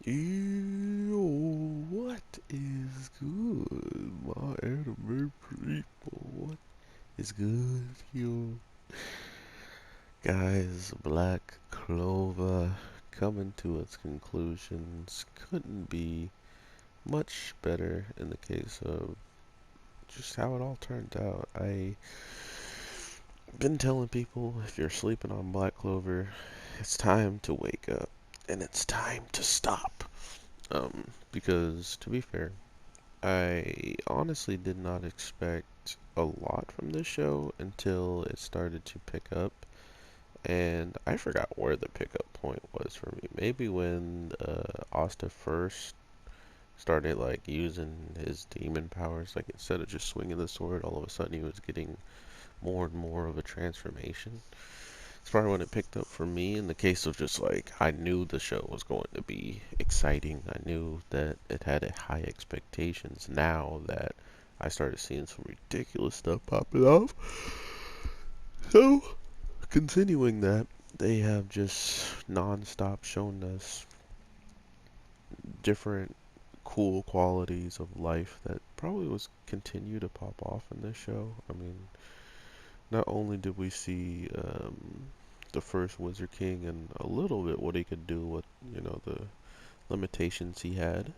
Yo, what is good, my anime people? What is good, yo? Guys, Black Clover coming to its conclusions couldn't be much better in the case of just how it all turned out. I been telling people if you're sleeping on Black Clover, it's time to wake up and it's time to stop. Because to be fair, I honestly did not expect a lot from this show until it started to pick up, and I forgot where the pickup point was for me. Maybe when Asta first started like using his demon powers, like instead of just swinging the sword, all of a sudden he was getting more and more of a transformation. It's probably when it picked up for me in the case of just like I knew the show was going to be exciting. I knew that it had a high expectations. Now that I started seeing some ridiculous stuff popping off. So, continuing that, they have just non-stop shown us different cool qualities of life that probably was continue to pop off in this show. I mean, not only did we see the first Wizard King and a little bit what he could do with, the limitations he had,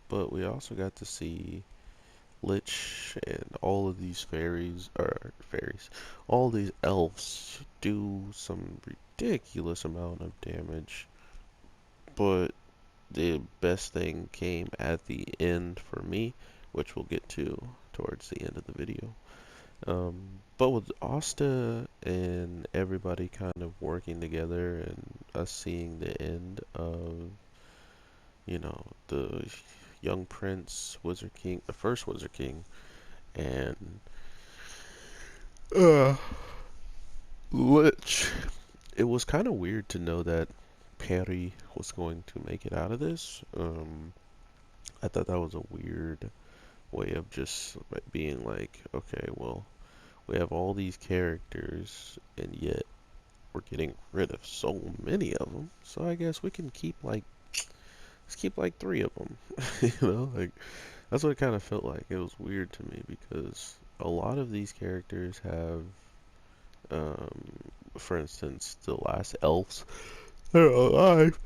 but we also got to see Lich and all of these fairies, all these elves do some ridiculous amount of damage, but the best thing came at the end for me, which we'll get to towards the end of the video. But with Asta and everybody kind of working together and us seeing the end of, the young prince, Wizard King, the first Wizard King, and uh, Lich, it was kind of weird to know that Perry was going to make it out of this. I thought that was a weird way of just like, being like, okay, well, we have all these characters, and yet we're getting rid of so many of them. So I guess we can keep like let's keep like three of them. Like that's what it kind of felt like. It was weird to me because a lot of these characters have, um, for instance, the last elves that are alive.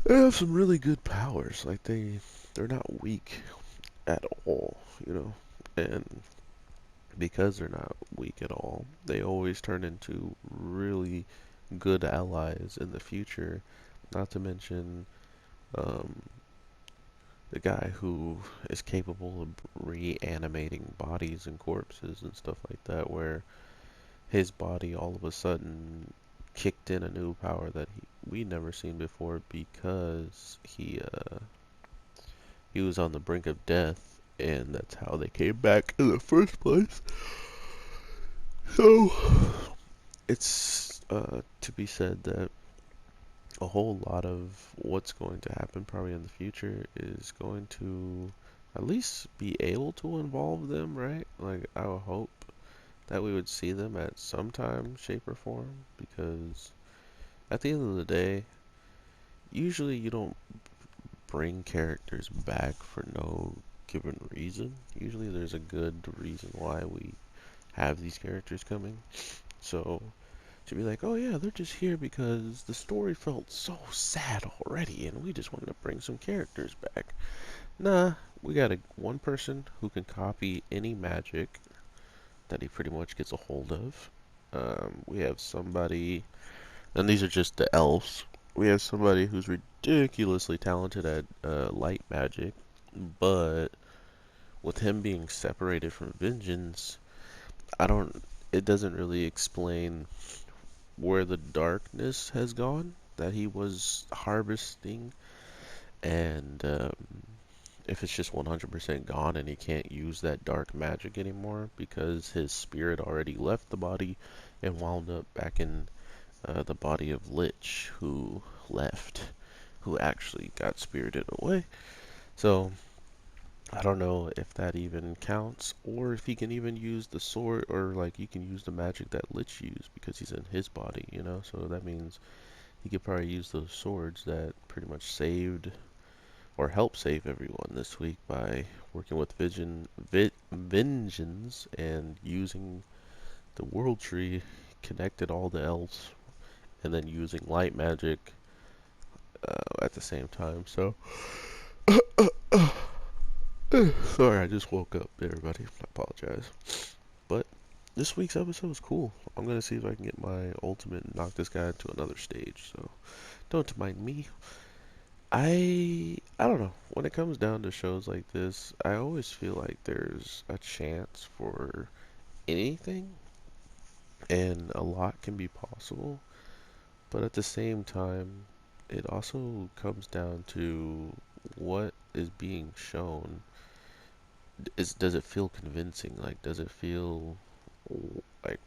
They have some really good powers. Like they're not weak at all. And because they're not weak at all, they always turn into really good allies in the future. Not to mention um, the guy who is capable of reanimating bodies and corpses and stuff like that, where his body all of a sudden kicked in a new power that we never seen before because he was on the brink of death, and that's how they came back in the first place. So it's to be said that a whole lot of what's going to happen probably in the future is going to at least be able to involve them, right? Like, I would hope that we would see them at some time, shape, or form, because at the end of the day, usually you don't bring characters back for no given reason. Usually there's a good reason why we have these characters coming. So to be like, oh yeah, they're just here because the story felt so sad already and we just wanted to bring some characters back. Nah, we got one person who can copy any magic that he pretty much gets a hold of. We have somebody, and these are just the elves. We have somebody who's ridiculously talented at light magic, but with him being separated from Vengeance, I don't. It doesn't really explain where the darkness has gone that he was harvesting, and if it's just 100% gone and he can't use that dark magic anymore because his spirit already left the body and wound up back in the body of Lich, who left, who actually got spirited away. So I don't know if that even counts, or if he can even use the sword, or like you can use the magic that Lich used because he's in his body. So that means he could probably use those swords that pretty much saved or helped save everyone this week by working with Vengeance and using the World Tree, connected all the elves, and then using light magic at the same time. So, sorry, I just woke up, everybody. I apologize. But this week's episode was cool. I'm gonna see if I can get my ultimate and knock this guy to another stage. So don't mind me. I don't know. When it comes down to shows like this, I always feel like there's a chance for anything, and a lot can be possible. But at the same time, it also comes down to what is being shown. Does it feel convincing? Like, does it feel like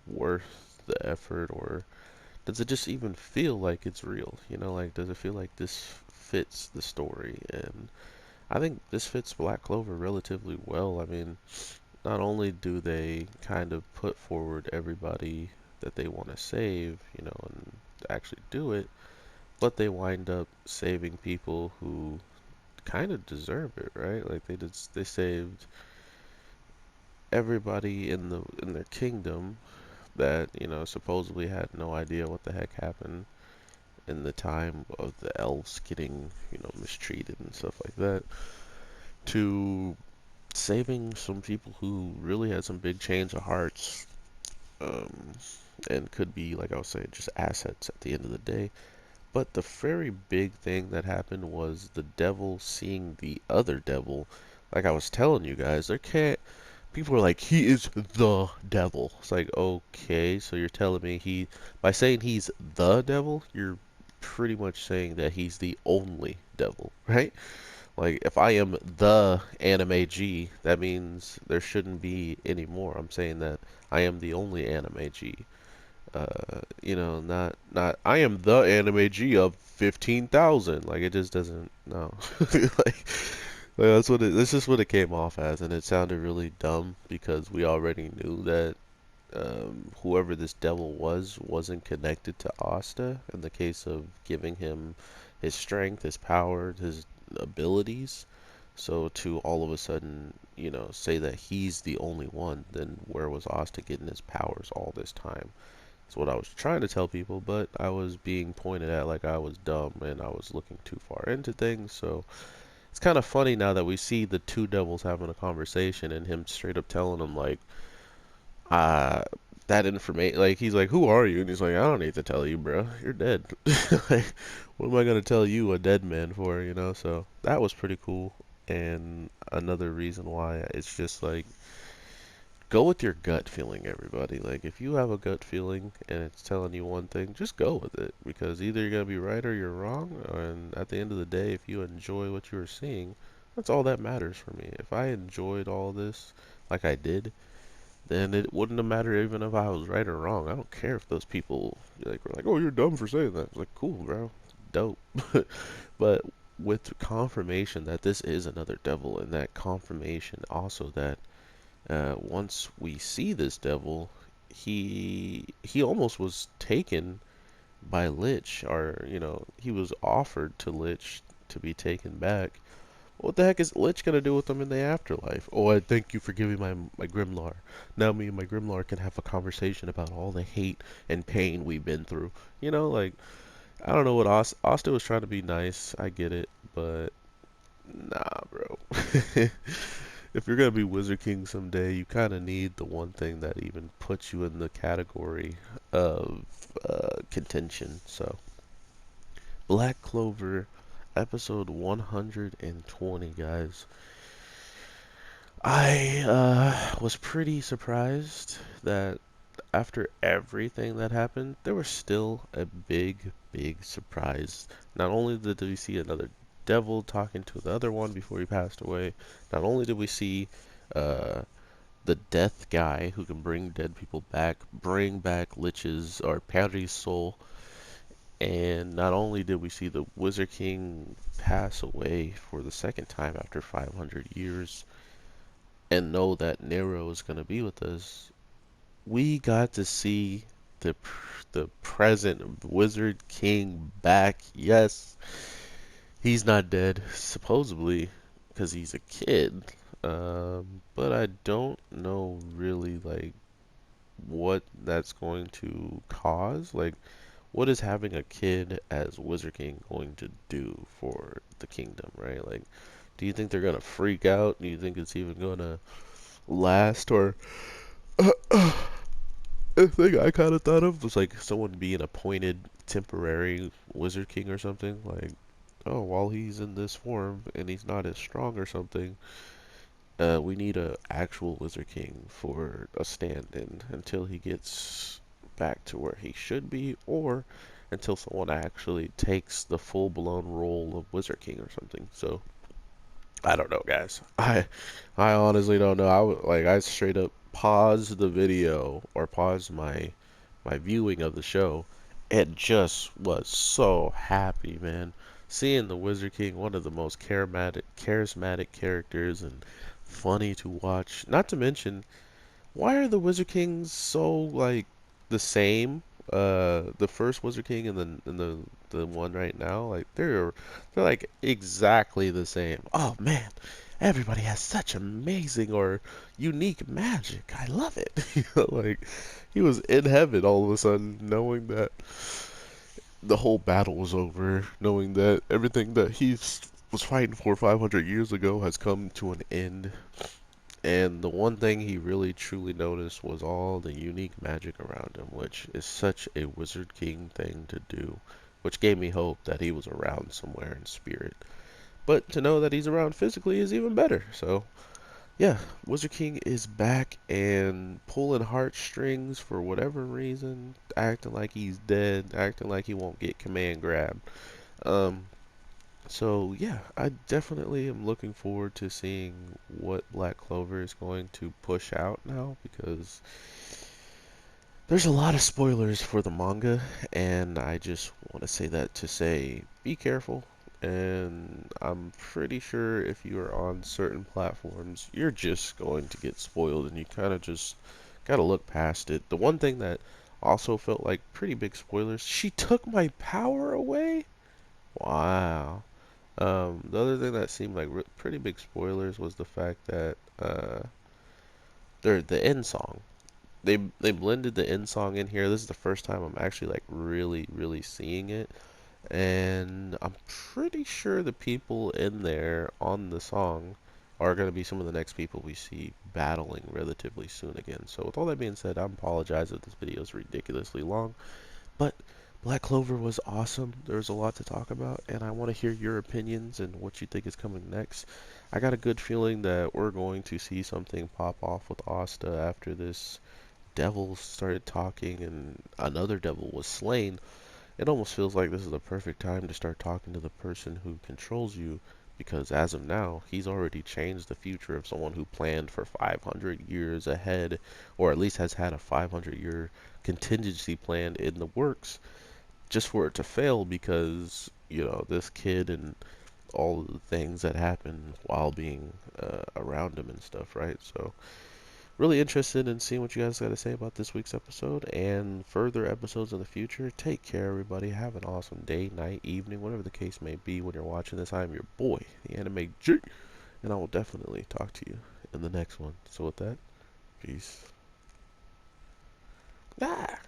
worth the effort, or does it just even feel like it's real? Like, does it feel like this fits the story? And I think this fits Black Clover relatively well. I mean, not only do they kind of put forward everybody that they want to save, and actually do it, but they wind up saving people who kind of deserve it, right? Like they saved everybody in their kingdom that, supposedly had no idea what the heck happened in the time of the elves getting, mistreated and stuff like that, to saving some people who really had some big change of hearts, um, and could be, like I was saying, just assets at the end of the day. But the very big thing that happened was the devil seeing the other devil. Like I was telling you guys, there can't. People are like, he is the devil. It's like, okay, so you're telling me by saying he's the devil, you're pretty much saying that he's the only devil, right? Like, if I am the anime G, that means there shouldn't be any more. I'm saying that I am the only anime G. Not I am the anime G of 15,000. Like, it just doesn't, no. Like that's just what it came off as, and it sounded really dumb because we already knew that whoever this devil wasn't connected to Asta in the case of giving him his strength, his power, his abilities. So to all of a sudden, say that he's the only one, then where was Asta getting his powers all this time? That's what I was trying to tell people, but I was being pointed at like I was dumb and I was looking too far into things. So it's kind of funny now that we see the two devils having a conversation and him straight up telling them like, uh, that information. Like he's like, "Who are you?" And he's like, "I don't need to tell you, bro. You're dead. Like, what am I gonna tell you, a dead man, for?" So that was pretty cool. And another reason why it's just like, go with your gut feeling, everybody. Like, if you have a gut feeling and it's telling you one thing, just go with it. Because either you're going to be right or you're wrong. And at the end of the day, if you enjoy what you are seeing, that's all that matters for me. If I enjoyed all this like I did, then it wouldn't have mattered even if I was right or wrong. I don't care if those people were like, "Oh, you're dumb for saying that." It's like, cool, bro. Dope. But with confirmation that this is another devil, and that confirmation also that once we see this devil, he almost was taken by Lich, or he was offered to Lich to be taken back. What the heck is Lich gonna do with him in the afterlife? Oh, I thank you for giving my Grimlar. Now me and my Grimlar can have a conversation about all the hate and pain we've been through. Like, I don't know what Asta was trying to be nice. I get it, but nah, bro. If you're gonna be Wizard King someday, you kind of need the one thing that even puts you in the category of contention. So, Black Clover, episode 120, guys. I was pretty surprised that after everything that happened, there was still a big, big surprise. Not only did we see another devil talking to the other one before he passed away, not only did we see uh, the death guy who can bring dead people back, bring back Lich's or Perry's soul, and not only did we see the Wizard King pass away for the second time after 500 years and know that Nero is going to be with us, we got to see the present Wizard King back. Yes, he's not dead, supposedly, because he's a kid. But I don't know really like what that's going to cause. Like, what is having a kid as Wizard King going to do for the kingdom, right? Like, do you think they're gonna freak out? Do you think it's even gonna last? Or the thing I kind of thought of was like someone being appointed temporary Wizard King or something. Like, oh, while he's in this form and he's not as strong or something, we need a actual Wizard King for a stand-in until he gets back to where he should be, or until someone actually takes the full-blown role of Wizard King or something. So I don't know, guys. I honestly don't know. I straight up paused the video or paused my viewing of the show and just was so happy, man. Seeing the Wizard King, one of the most charismatic characters and funny to watch. Not to mention, why are the Wizard Kings so like the same? The first Wizard King and the one right now, like they're like exactly the same. Oh man, everybody has such amazing or unique magic. I love it. Like he was in heaven all of a sudden, knowing that the whole battle was over, knowing that everything that he was fighting for 500 years ago has come to an end. And the one thing he really truly noticed was all the unique magic around him, which is such a Wizard King thing to do, which gave me hope that he was around somewhere in spirit. But to know that he's around physically is even better. So, yeah, Wizard King is back and pulling heartstrings for whatever reason, acting like he's dead, acting like he won't get command grabbed. Um, so yeah, I definitely am looking forward to seeing what Black Clover is going to push out now because there's a lot of spoilers for the manga, and I just want to say that to say be careful. And I'm pretty sure if you are on certain platforms, you're just going to get spoiled, and you kind of just gotta look past it. The one thing that also felt like pretty big spoilers, she took my power away? Wow. The other thing that seemed like pretty big spoilers was the fact that the end song. They blended the end song in here. This is the first time I'm actually like really seeing it, and I'm pretty sure the people in there on the song are going to be some of the next people we see battling relatively soon again. So with all that being said, I apologize if this video is ridiculously long. But Black Clover was awesome. There's a lot to talk about, and I want to hear your opinions and what you think is coming next. I got a good feeling that we're going to see something pop off with Asta after this devil started talking and another devil was slain. It almost feels like this is the perfect time to start talking to the person who controls you, because as of now, he's already changed the future of someone who planned for 500 years ahead, or at least has had a 500-year contingency plan in the works just for it to fail because, this kid and all of the things that happened while being around him and stuff, right? So, really interested in seeing what you guys got to say about this week's episode and further episodes in the future. Take care, everybody. Have an awesome day, night, evening, whatever the case may be when you're watching this. I am your boy, the Anime G, and I will definitely talk to you in the next one. So, with that, peace. Ah!